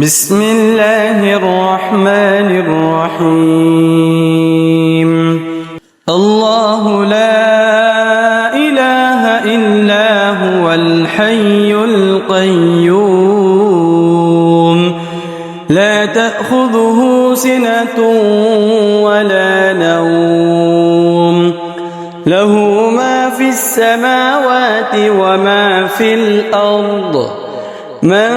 بسم الله الرحمن الرحيم. الله لا إله إلا هو الحي القيوم لا تأخذه سنة ولا نوم له ما في السماوات وما في الأرض من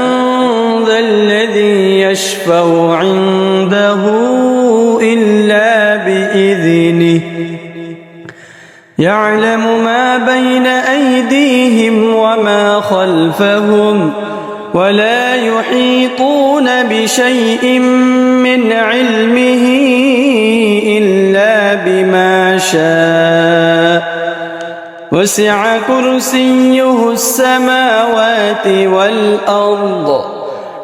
ذا الذي يشفع عنده إلا بإذنه يعلم ما بين أيديهم وما خلفهم ولا يحيطون بشيء من علمه إلا بما شاء وسع كرسيه السماوات والأرض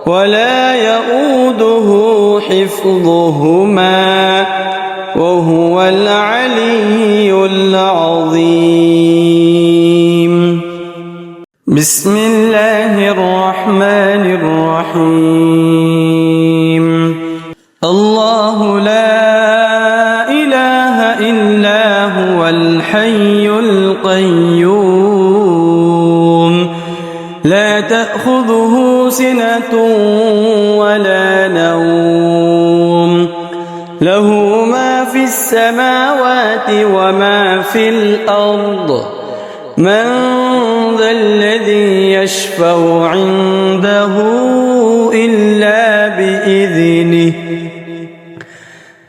ولا يؤوده حفظهما وهو العلي العظيم. بسم الله الرحمن الرحيم. الله لا إله إلا هو الحي القيوم لا تأخذه سنة ولا نوم له ما في السماوات وما في الأرض من ذا الذي يشفع عنده إلا بإذنه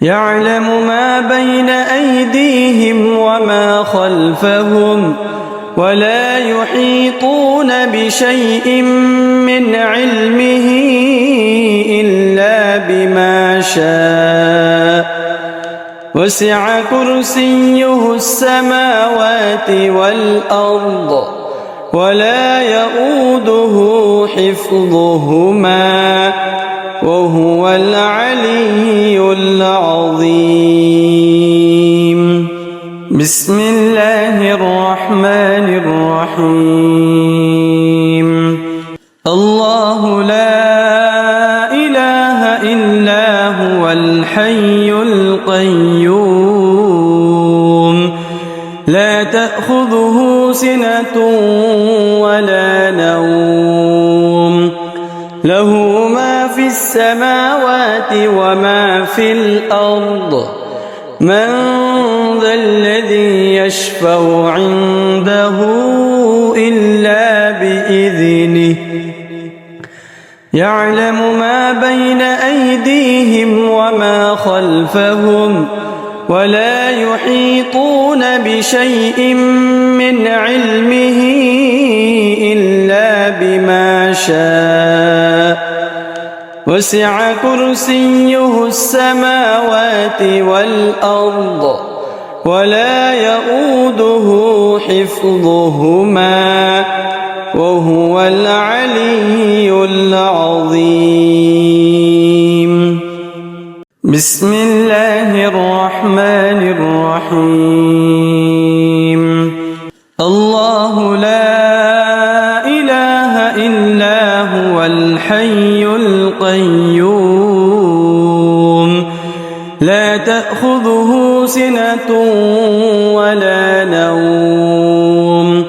يعلم ما بين أيديهم وما خلفهم ولا يحيطون بشيء من علمه إلا بما شاء وسع كرسيه السماوات والأرض ولا يؤوده حفظهما وهو العلي العظيم. بسم الله الرحمن الرحيم. الله لا إله إلا هو الحي القيوم لا تأخذه سنة ولا نوم له ما في السماوات وما في الأرض من ذا الذي يشفع عنده إلا بإذنه يعلم ما بين أيديهم وما خلفهم ولا يحيطون بشيء من علمه إلا بما شاء وسع كرسيه السماوات والأرض ولا يؤوده حفظهما وهو العلي العظيم. بسم الله الرحمن الرحيم. الله لا إله إلا هو الحي القيوم لا تأخذه سنة ولا نوم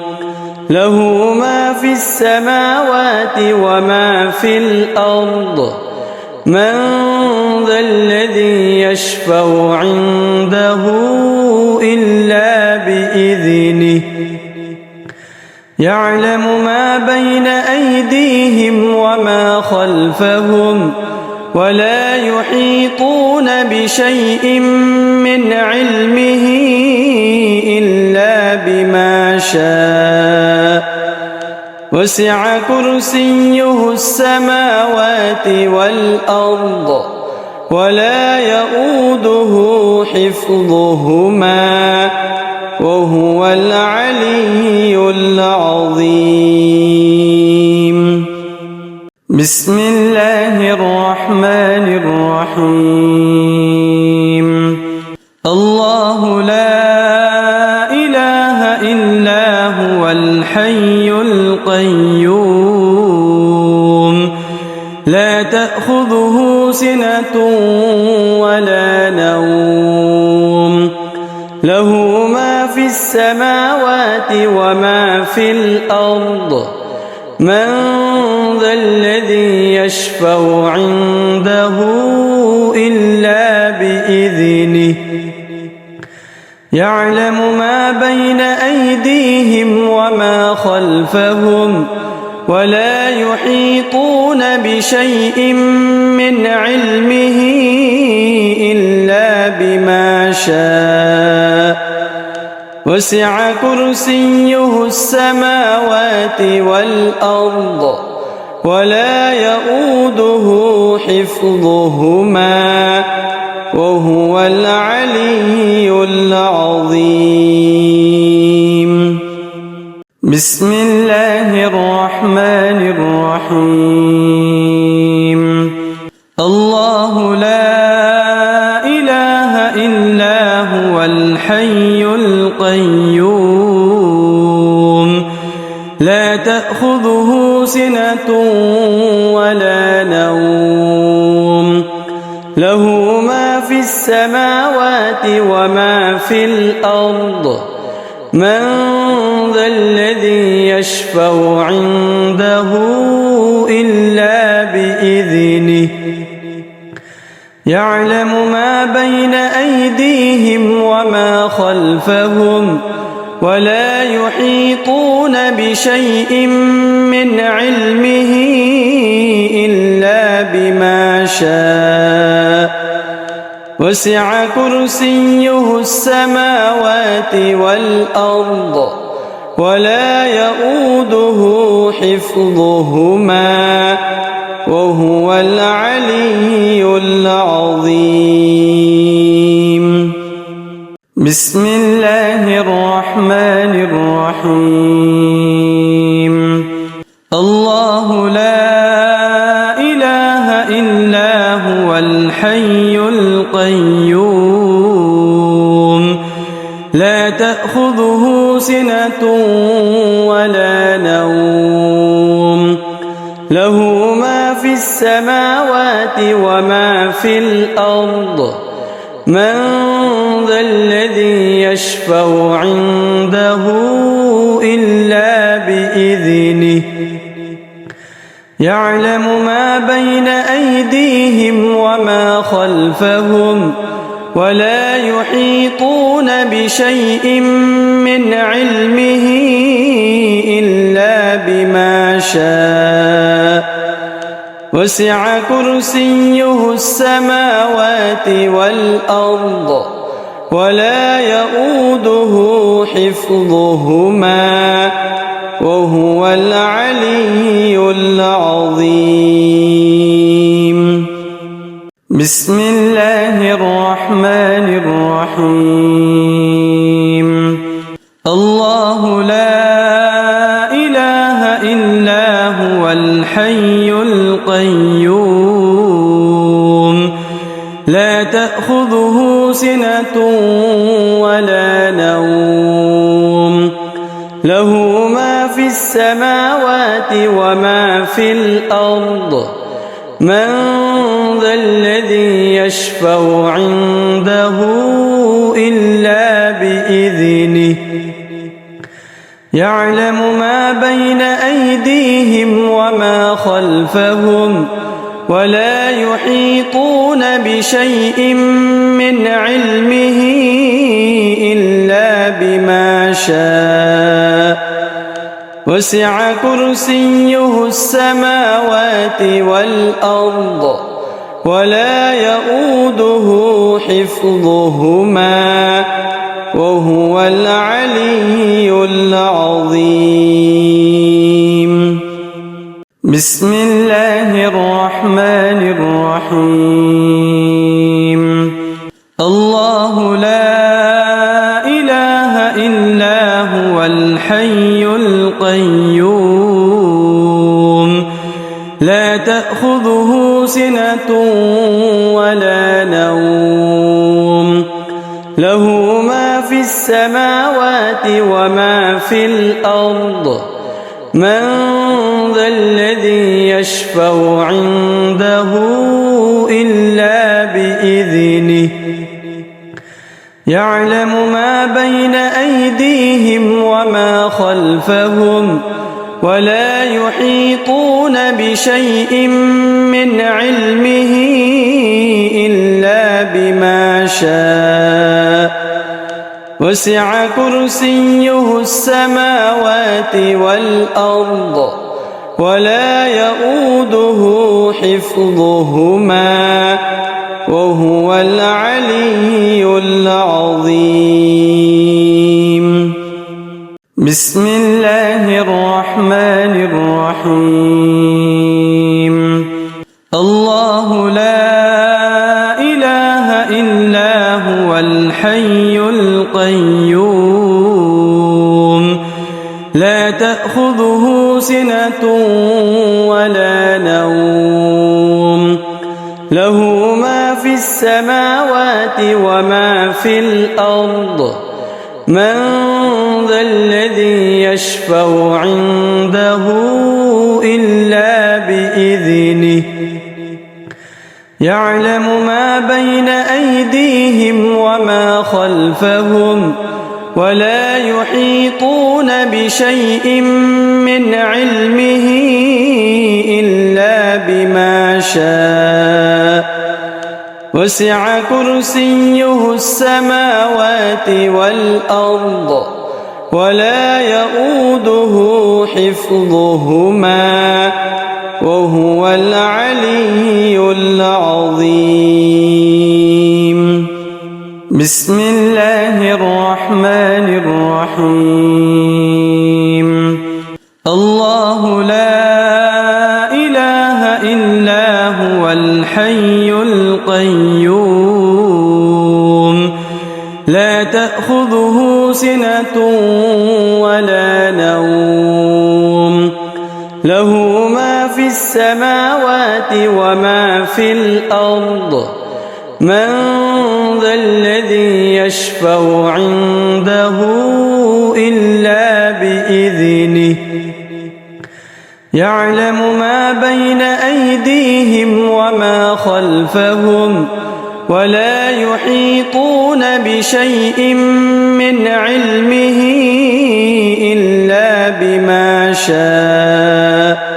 له ما في السماوات وما في الأرض من ذا الذي يشفع عنده إلا بإذنه يعلم ما بين أيديهم وما خلفهم ولا يحيطون بشيء من علمه إلا بما شاء وسع كرسيه السماوات والأرض ولا يؤوده حفظهما وهو العلي العظيم. بسم الله الرحمن الرحيم. الله لا إله إلا هو الحي القيوم لا تأخذه تأخذه سنة ولا نوم له ما في السماوات وما في الأرض من ذا الذي يشفع عنده إلا بإذنه يعلم ما بين أيديهم وما خلفهم ولا يحيطون بشيء من علمه إلا بما شاء وسع كرسيه السماوات والأرض ولا يؤوده حفظهما وهو العلي العظيم بسم الله الرحمن الرحيم الله لا إله إلا هو الحي القيوم لا تأخذه سنة ولا نوم له ما في السماوات وما في الأرض من ذا الذي يشفع عنده إلا بإذنه يعلم ما بين أيديهم وما خلفهم ولا يحيطون بشيء من علمه إلا بما شاء وسع كرسيه السماوات والأرض ولا يؤوده حفظهما وهو العلي العظيم بسم الله الرحمن الرحيم الله لا إله إلا هو الحي القيوم لا تأخذه سنة ولا نوم له ما في السماوات وما في الأرض من ذا الذي يشفع عنده إلا بإذنه يعلم ما بين أيديهم وما خلفهم ولا يحيطون بشيء من علمه إلا بما شاء وسع كرسيه السماوات والأرض ولا يؤوده حفظهما وهو العلي العظيم بسم الله الرحمن الرحيم الله لا إله إلا هو الحي القيوم لا تأخذه سنة ولا نوم له ما في السماوات وما في الأرض من ذا الذي يشفع عنده إلا بإذنه يعلم ما بين أيديهم وما خلفهم ولا يحيطون بشيء من علمه إلا بما شاء وسع كرسيه السماوات والأرض ولا يؤوده حفظهما وهو العلي العظيم بسم الله الرحمن الرحيم الله لا إله إلا هو الحي القيوم لا تأخذه سنة ولا نوم له ما في السماوات وما في الأرض من ذا الذي يشفع عنده إلا بإذنه يعلم ما بين أيديهم وما خلفهم ولا يحيطون بشيء من علمه إلا بما شاء وسع كرسيه السماوات والأرض ولا يؤوده حفظهما وهو العلي العظيم. بسم الله الرحمن الرحيم. الله لا إله إلا هو الحي القيوم لا تأخذه سنة ولا نوم له ما في السماوات وما في الأرض من ذا الذي يشفع عنده إلا بإذنه يعلم ما بين أيديهم وما خلفهم ولا يحيطون بشيء من علمه إلا بما شاء وسع كرسيه السماوات والأرض ولا يؤوده حفظهما وهو العلي العظيم. بسم الله الرحمن الرحيم. الله لا إله إلا هو الحي القيوم لا تأخذه سنة ولا نوم له ما في السماوات وما في الأرض من ذا الذي يشفع عنده إلا بإذنه يعلم ما بين أيديهم وما خلفهم ولا يحيطون بشيء من علمه إلا بما شاء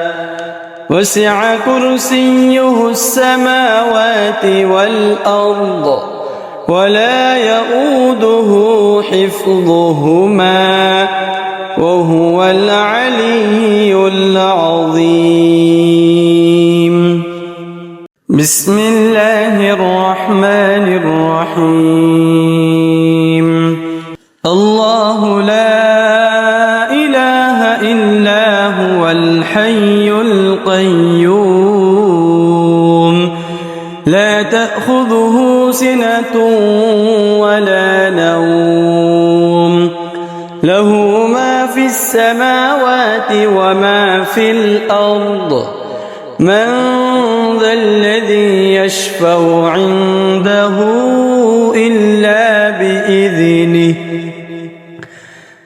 وسع كرسيه السماوات والأرض ولا يؤوده حفظهما وهو العلي العظيم. بسم الله الرحمن الرحيم. الله لا إله إلا هو الحي القيوم لا تأخذه سنة ولا نوم له ما في السماوات وما في الأرض من ذا الذي يشفع عنده إلا بإذنه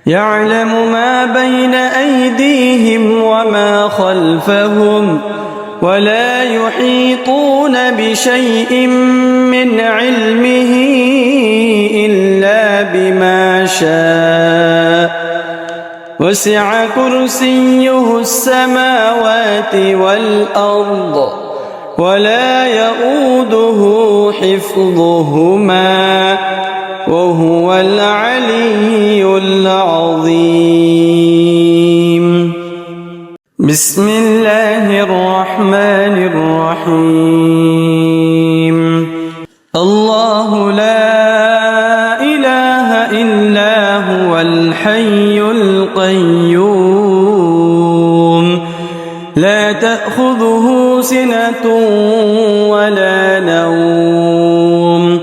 يعلم ما بين أيديهم وما خلفهم ولا يحيطون بشيء من علمه إلا بما شاء وسع كرسيه السماوات والأرض ولا يؤوده حفظهما وهو العلي العظيم. بسم الله الرحمن الرحيم. الله لا إله إلا هو الحي القيوم لا تأخذه سنة ولا نوم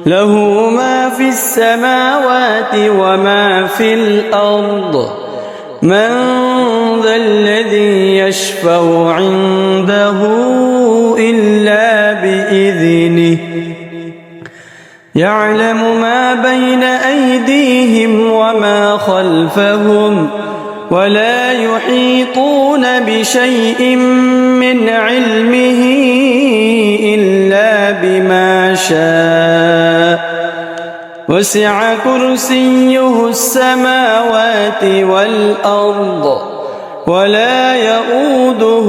له ما في السماوات وما في الأرض من ذا الذي يشفع عنده إلا بإذنه يعلم ما بين أيديهم وما خلفهم ولا يحيطون بشيء من علمه إلا بما شاء وسع كرسيه السماوات والأرض ولا يؤوده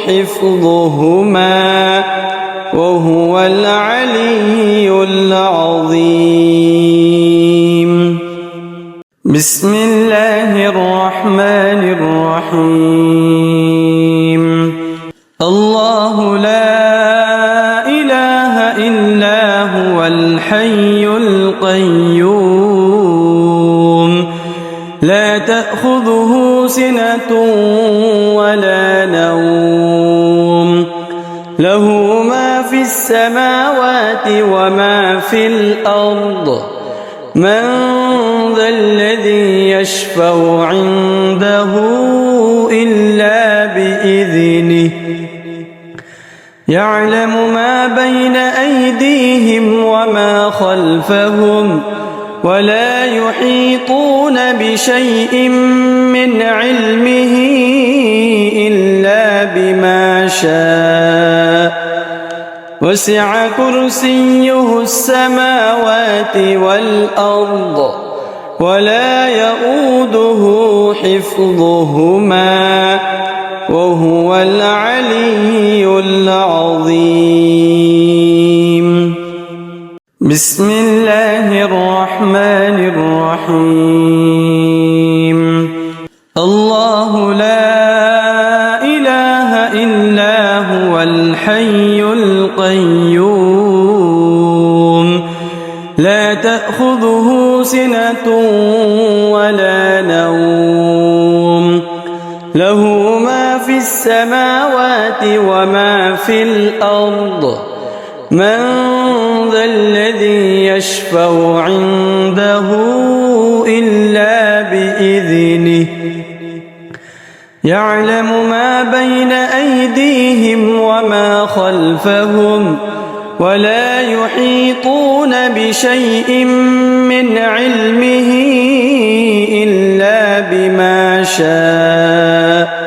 حفظهما وهو العلي العظيم. بسم الله الرحمن الرحيم. الله لا إله إلا هو الحي القيوم لا تأخذه سنة ولا نوم له ما في السماوات وما في الأرض من ذا الذي يشفع عنده إلا بإذنه يعلم ما بين أيديهم وما خلفهم ولا يحيطون بشيء من علمه إلا بما شاء وسع كرسيه السماوات والأرض ولا يؤوده حفظهما وهو العلي العظيم. بسم الله الرحمن الرحيم. الله لا إله إلا هو الحي القيوم لا تأخذه سنة ولا نوم له ما في السماوات وما في الأرض من ذا الذي يشفع عنده إلا بإذنه يعلم ما بين أيديهم وما خلفهم ولا يحيطون بشيء من علمه إلا بما شاء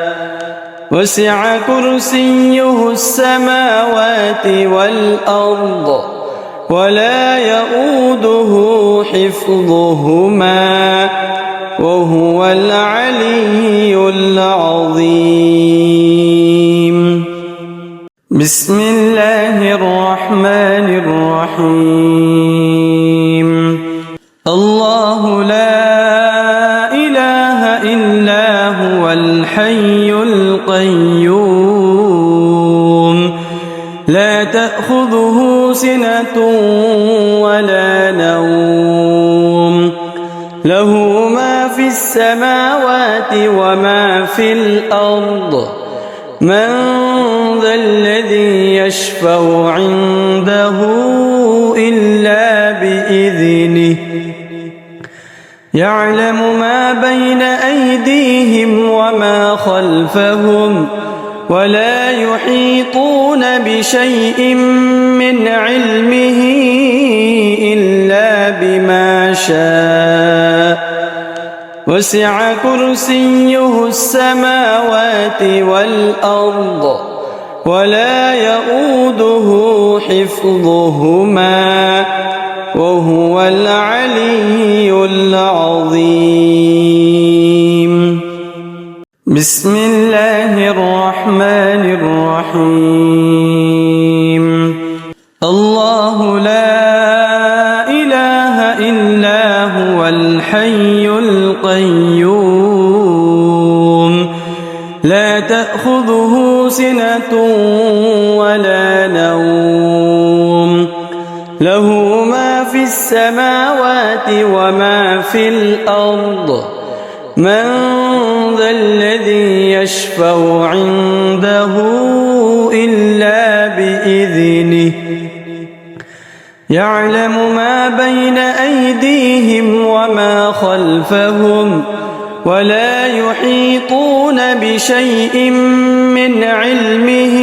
وسع كرسيه السماوات والأرض ولا يؤوده حفظهما وهو العلي العظيم. بسم الله الرحمن الرحيم. الله لا إله إلا هو الحي القيوم لا تأخذه سنة ولا نوم له ما في السماوات وما في الأرض من ذا الذي يشفع عنده إلا بإذنه يعلم ما بين أيديهم وما خلفهم ولا يحيطون بشيء من علمه إلا بما شاء وسع كرسيه السماوات والأرض ولا يؤوده حفظهما وهو العلي العظيم. بسم الله الرحمن الرحيم. الله لا إله إلا هو الحي القيوم لا تأخذه سنة ولا نوم له ما في السماوات وما في الأرض من ذا الذي يشفع عنده إلا بإذنه يعلم ما بين أيديهم وما خلفهم ولا يحيطون بشيء من علمه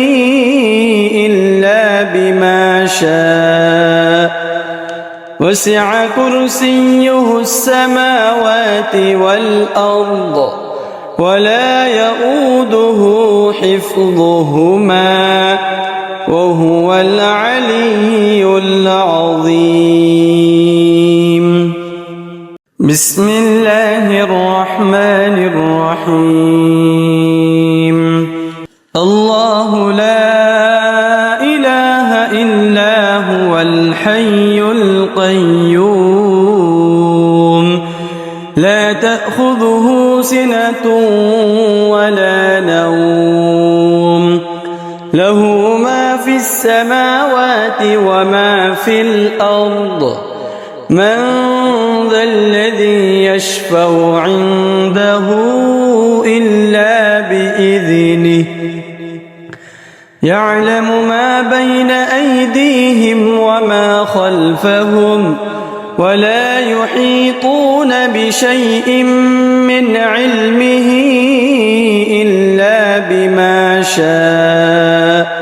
إلا بما شاء وسع كرسيه السماوات والأرض ولا يؤوده حفظهما وهو العلي العظيم. بسم الله الرحمن الرحيم. الله لا إله إلا هو الحي القيوم لا تأخذه سنة ولا نوم له ما في السماوات وما في الأرض من ذا الذي يشفع عنده إلا بإذنه يعلم ما بين أيديهم وما خلفهم ولا يحيطون بشيء من علمه إلا بما شاء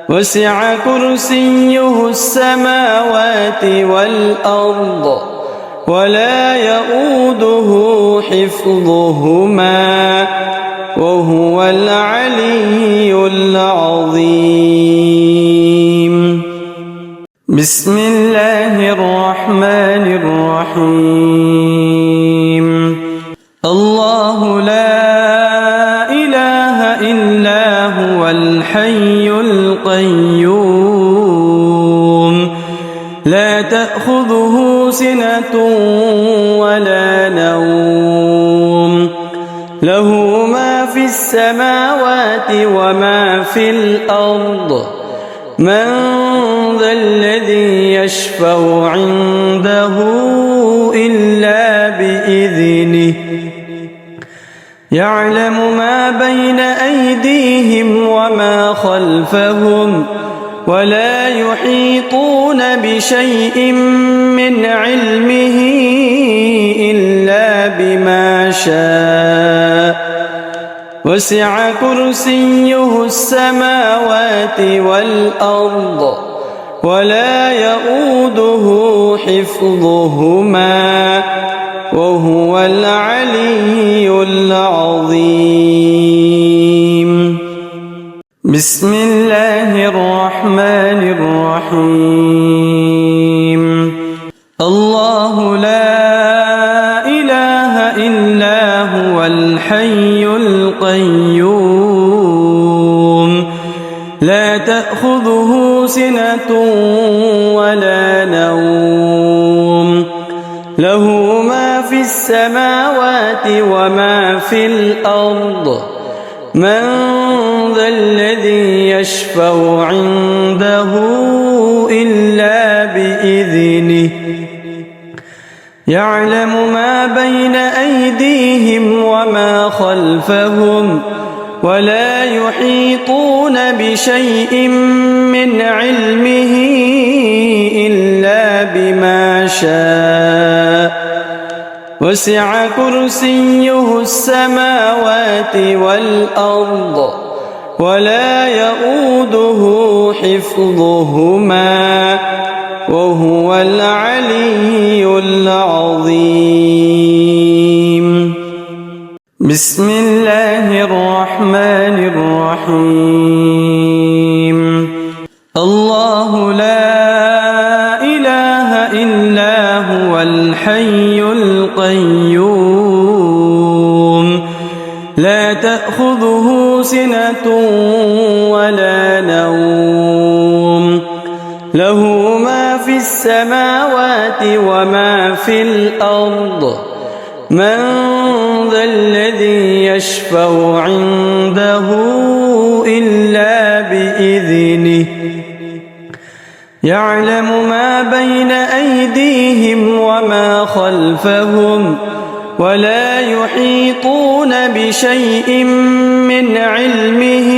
وسع كرسيه السماوات والأرض ولا يؤوده حفظهما وهو العلي العظيم. بسم الله الرحمن الرحيم. الله لا إله إلا هو الحي القيوم لا تأخذه سنة ولا نوم له ما في السماوات وما في الأرض من ذا الذي يشفع عنده إلا بإذنه يعلم ما بين أيديهم وما خلفهم ولا يحيطون بشيء من علمه إلا بما شاء وسع كرسيه السماوات والأرض ولا يؤوده حفظهما وهو العلي العظيم. بسم الله الرحمن الرحيم. الله لا إله إلا هو الحي القيوم لا تأخذه سنة ولا نوم له ما في السماوات وما في الأرض من ذا الذي يشفع عنده إلا بإذنه يعلم ما بين أيديهم وما خلفهم ولا يحيطون بشيء من علمه إلا بما شاء وسع كرسيه السماوات والأرض ولا يؤوده حفظهما وهو العلي العظيم. بسم الله الرحمن الرحيم. الله لا إله إلا هو الحي القيوم لا تأخذه سنة ولا نوم له ما في السماوات وما في الأرض من ذا الذي يشفع عنده إلا بإذنه يعلم ما بين أيديهم وما خلفهم ولا يحيطون بشيء من علمه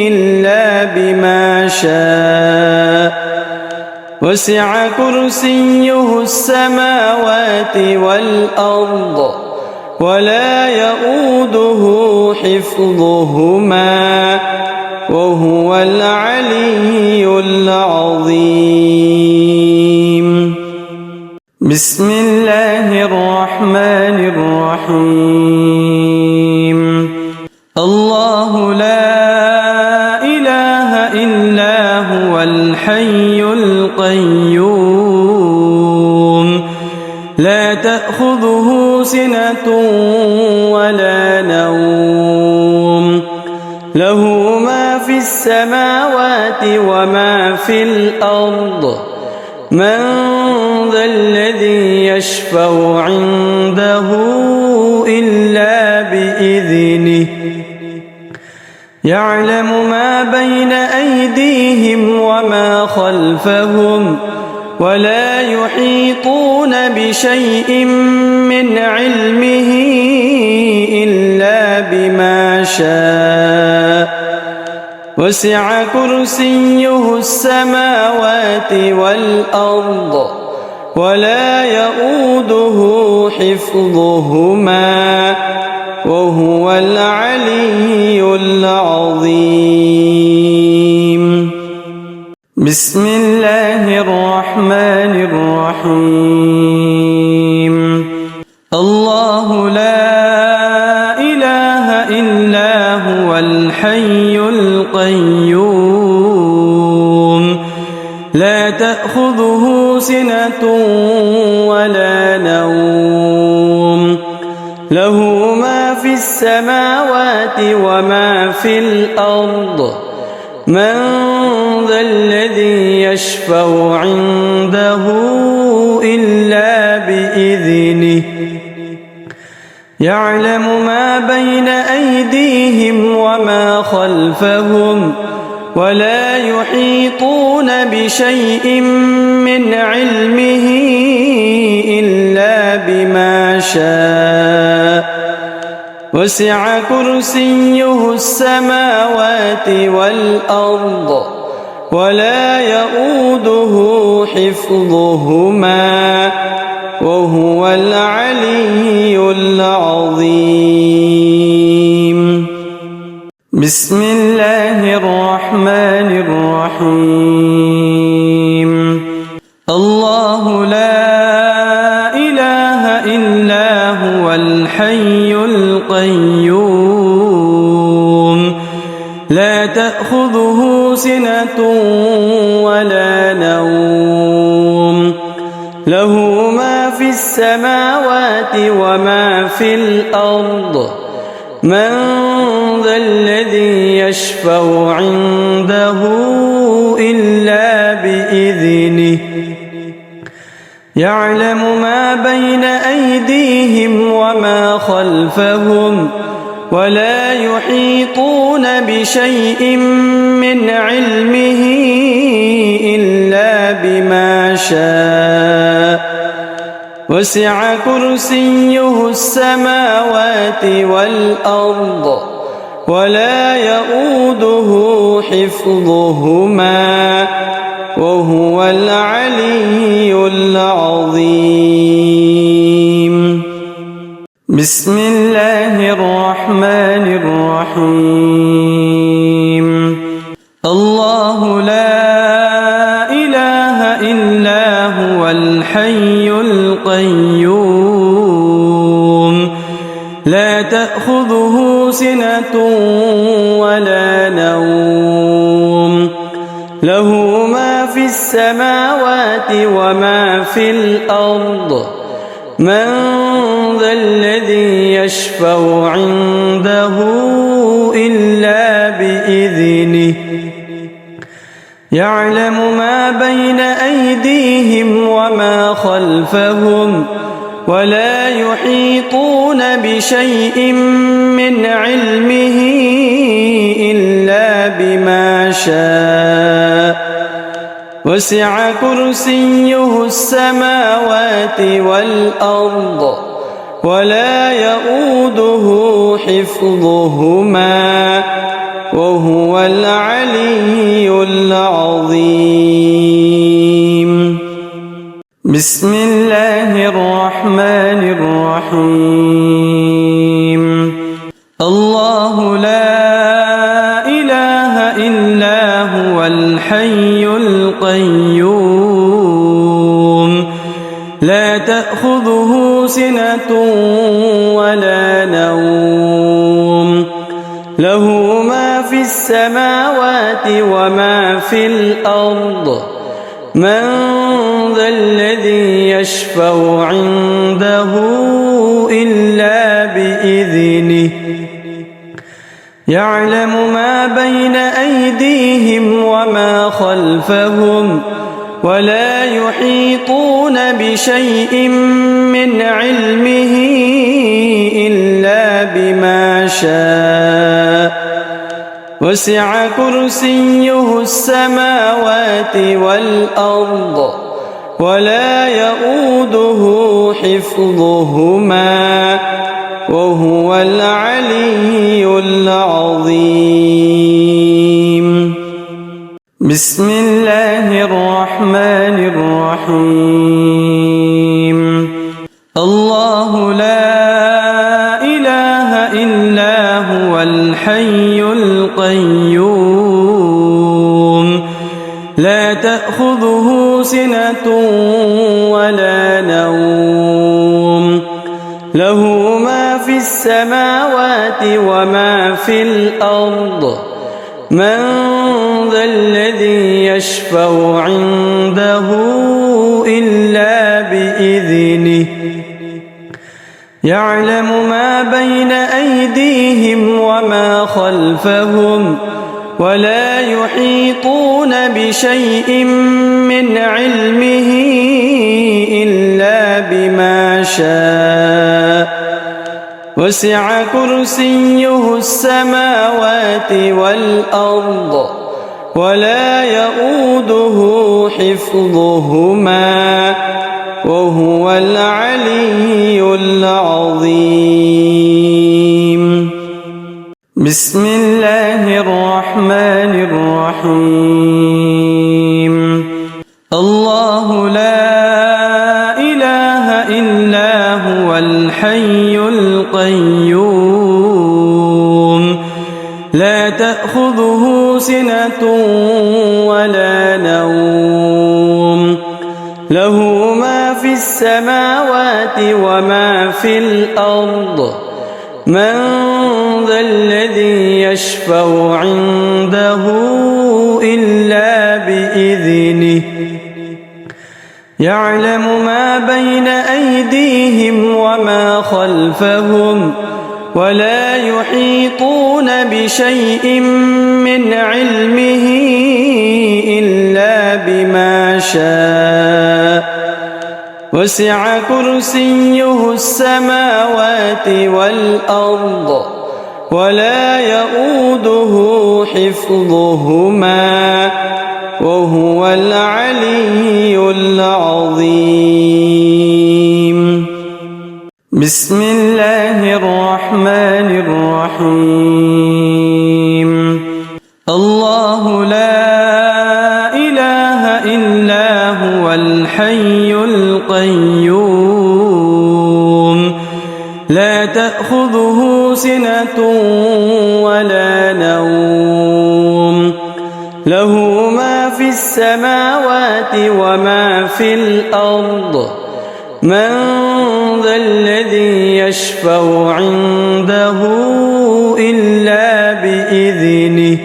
إلا بما شاء وسع كرسيه السماوات والأرض ولا يؤوده حفظهما وهو العلي العظيم. بسم الله الرحمن الرحيم. هو الحي القيوم لا تأخذه سنة ولا نوم له ما في السماوات وما في الأرض من ذا الذي يشفع عنده إلا بإذنه يعلم ما بين أيديهم وما خلفهم ولا يحيطون بشيء من علمه إلا بما شاء وسع كرسيه السماوات والأرض ولا يؤوده حفظهما وهو العلي العظيم بسم الله الرحمن الرحيم الله لا إله إلا هو الحي القيوم لا تأخذه سنة ولا نوم له ما في السماوات وما في الأرض من ذا الذي يشفع عنده إلا بإذنه يعلم ما بين أيديهم وما خلفهم ولا يحيطون بشيء من علمه إلا بما شاء وسع كرسيه السماوات والأرض ولا يؤوده حفظهما وهو العلي العظيم بسم الله الرحمن الرحيم الله لا إله إلا هو الحي القيوم لا تأخذه سنة ولا نوم له ما في السماوات وما في الأرض من ذا الذي يشفع عنده إلا بإذنه يعلم ما بين أيديهم وما خلفهم ولا يحيطون بشيء من علمه إلا بما شاء وسع كرسيه السماوات والأرض ولا يؤوده حفظهما وهو العلي العظيم بسم الله الرحمن الرحيم الله لا إله إلا هو الحي القيوم لا تأخذه سنة ولا نوم له ما في السماوات وما في الأرض من ذا الذي يشفع عنده إلا بإذنه يعلم ما بين أيديهم وما خلفهم ولا يحيطون بشيء من علمه إلا بما شاء وسع كرسيه السماوات والأرض ولا يؤوده حفظهما وهو العلي العظيم بسم الله الرحمن الرحيم الله لا إله إلا هو الحي القيوم لا تأخذه سنة ولا نوم له ما في السماوات وما في الأرض من ذا الذي يشفع عنده إلا بإذنه يعلم ما بين أيديهم وما خلفهم ولا يحيطون بشيء من علمه إلا بما شاء وسع كرسيه السماوات والأرض ولا يؤوده حفظهما وهو العلي العظيم. بسم الله الرحمن الرحيم. الله لا إله إلا هو الحي القيوم لا تأخذه سنة ولا نوم له ما في السماوات وما في الأرض من ذا الذي يشفع عنده إلا بإذنه يعلم ما بين أيديهم وما خلفهم ولا يحيطون بشيء من علمه إلا بما شاء وسع كرسيه السماوات والأرض ولا يؤوده حفظهما وهو العلي العظيم. بسم الله الرحمن الرحيم. الله لا إله إلا هو الحي القيوم لا تأخذه سنة ولا نوم له ما في السماوات وما في الأرض من ذا الذي يشفع عنده إلا بإذنه يعلم ما بين أيديهم وما خلفهم ولا يحيطون بشيء من علمه إلا بما شاء وسع كرسيه السماوات والأرض ولا يؤوده حفظهما وهو العلي العظيم. بسم الله الرحمن الرحيم. الله لا إله إلا هو الحي القيوم لا تأخذه سنة ولا نوم له ما في السماوات وما في الأرض من ذا الذي يشفع عنده إلا بإذنه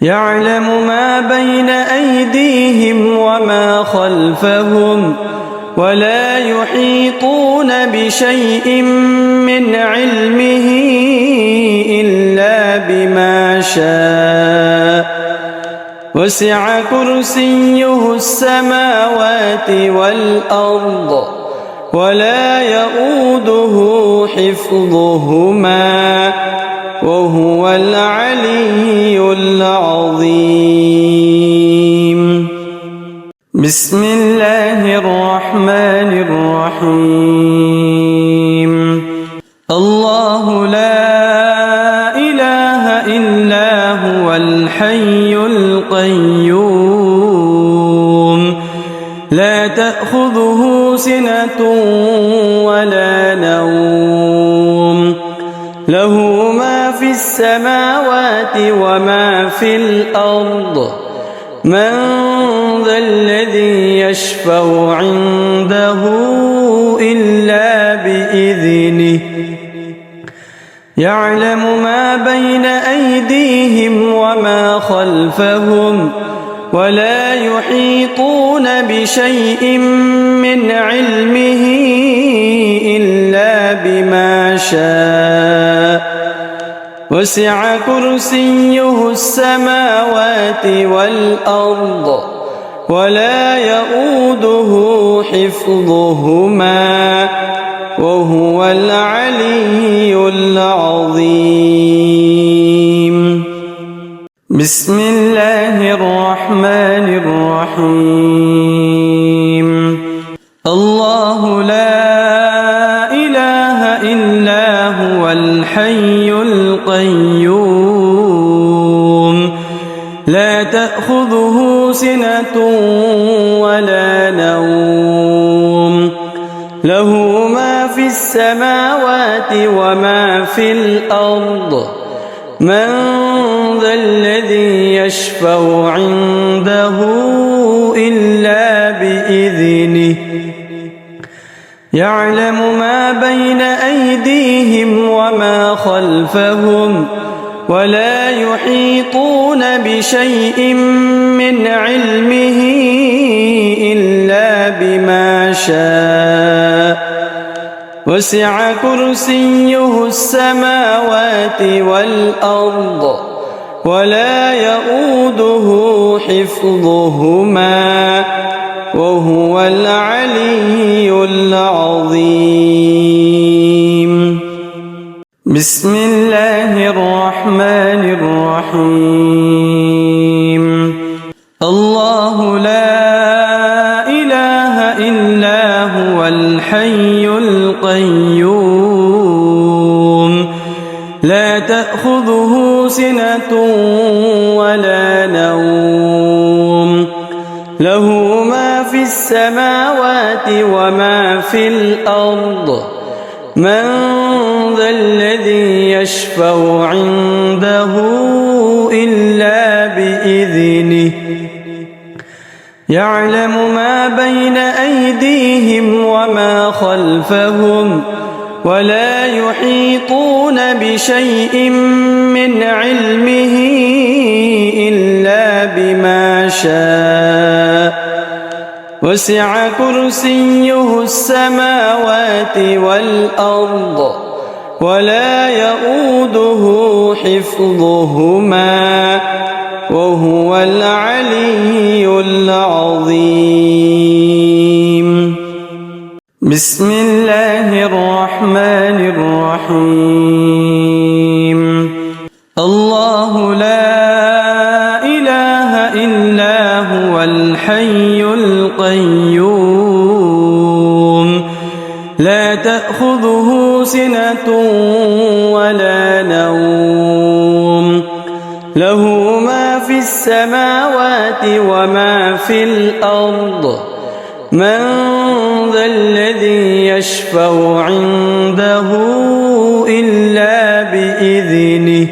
يعلم ما بين أيديهم وما خلفهم ولا يحيطون بشيء من علمه إلا بما شاء وسع كرسيه السماوات والأرض ولا يؤوده حفظهما وهو العلي العظيم. بسم الله الرحمن الرحيم. الله لا إله إلا هو الحي القيوم لا تأخذه سنة ولا نوم له ما في السماوات وما في الأرض من ذا الذي يشفع عنده إلا بإذنه يعلم ما بين أيديهم وما خلفهم ولا يحيطون بشيء من علمه إلا بما شاء وسع كرسيه السماوات والأرض ولا يؤوده حفظهما وهو العلي العظيم. بسم الله الرحمن الرحيم. الله لا إله إلا هو الحي القيوم لا تأخذه سنة ولا نوم له ما في السماوات وما في الأرض من ذا الذي يشفع عنده إلا بإذنه يعلم ما بين أيديهم وما خلفهم ولا يحيطون بشيء من علمه إلا بما شاء وسع كرسيه السماوات والأرض ولا يؤوده حفظهما وهو العلي العظيم. بسم الله الرحمن الرحيم. الله لا إله إلا هو الحي القيوم لا تأخذه سنة ولا نوم له ما في السماوات وما في الأرض من ذا الذي يشفع عنده إلا بإذنه يعلم ما بين أيديهم وما خلفهم ولا يحيطون بشيء من علمه إلا بما شاء وسع كرسيه السماوات والأرض ولا يؤوده حفظهما وهو العلي العظيم. بسم الله الرحمن الرحيم. الله لا إله إلا هو الحي القيوم لا تأخذه سنة ولا نوم له ما في السماوات وما في الأرض من ذا الذي يشفع عنده إلا بإذنه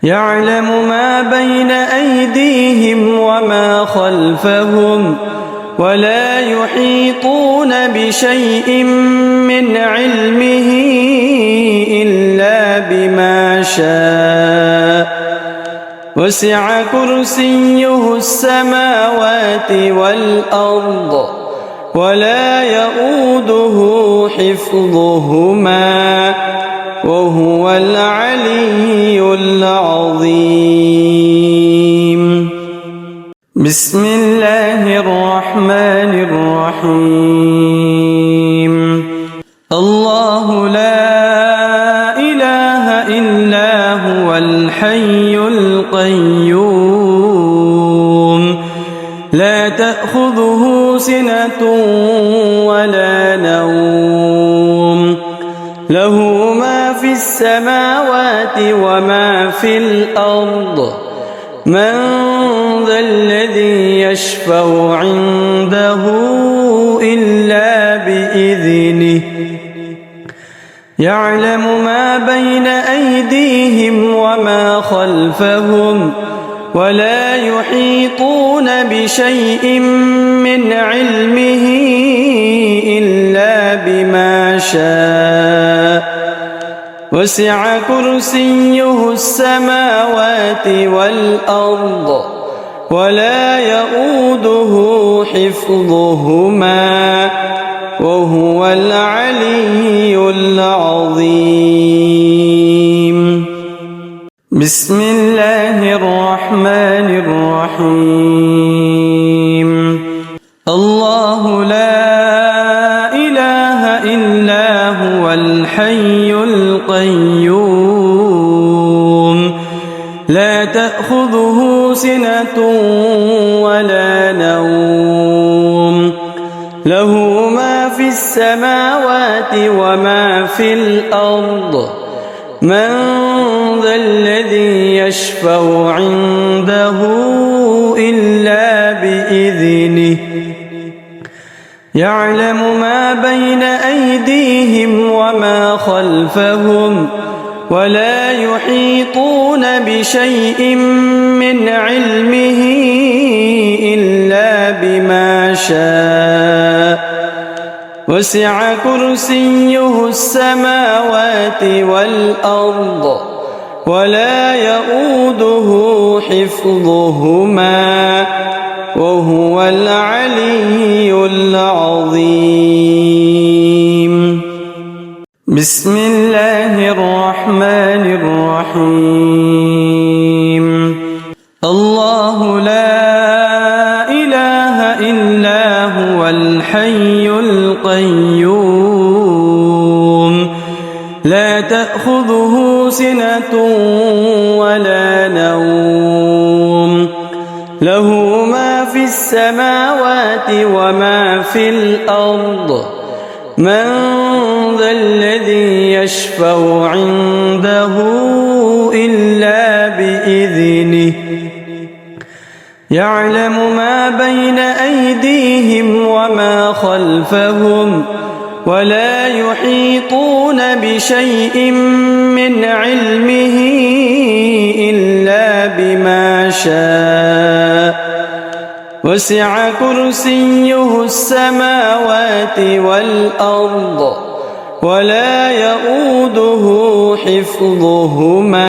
يعلم ما بين أيديهم وما خلفهم ولا يحيطون بشيء من علمه إلا بما شاء وسع كرسيه السماوات والأرض ولا يؤوده حفظهما وهو العلي العظيم. بسم الله الرحمن الرحيم. الله لا إله إلا هو الحي القيوم لا تأخذه سنة ولا نوم له ما في السماوات وما في الأرض من ذا الذي يشفع عنده إلا بإذنه يعلم ما بين أيديهم وما خلفهم ولا يحيطون بشيء من علمه إلا بما شاء وسع كرسيه السماوات والأرض ولا يؤوده حفظهما وهو العلي العظيم. بسم الله الرحمن الرحيم. الله لا إله إلا هو الحي القيوم لا تأخذه سنة ولا نوم له ما في السماوات وما في الأرض من ذا الذي يشفع عنده إلا بإذنه يعلم ما بين أيديهم وما خلفهم ولا يحيطون بشيء من علمه إلا بما شاء وسع كرسيه السماوات والأرض ولا يؤوده حفظهما وهو العلي العظيم. بسم الله الرحمن الرحيم. الله لا إله إلا هو الحي القيوم لا تأخذه سنة ولا نوم له ما في السماوات وما في الأرض من ذا الذي يشفع عنده إلا بإذنه يعلم ما بين أيديهم وما خلفهم ولا يحيطون بشيء من علمه إلا بما شاء وسع كرسيه السماوات والأرض ولا يؤوده حفظهما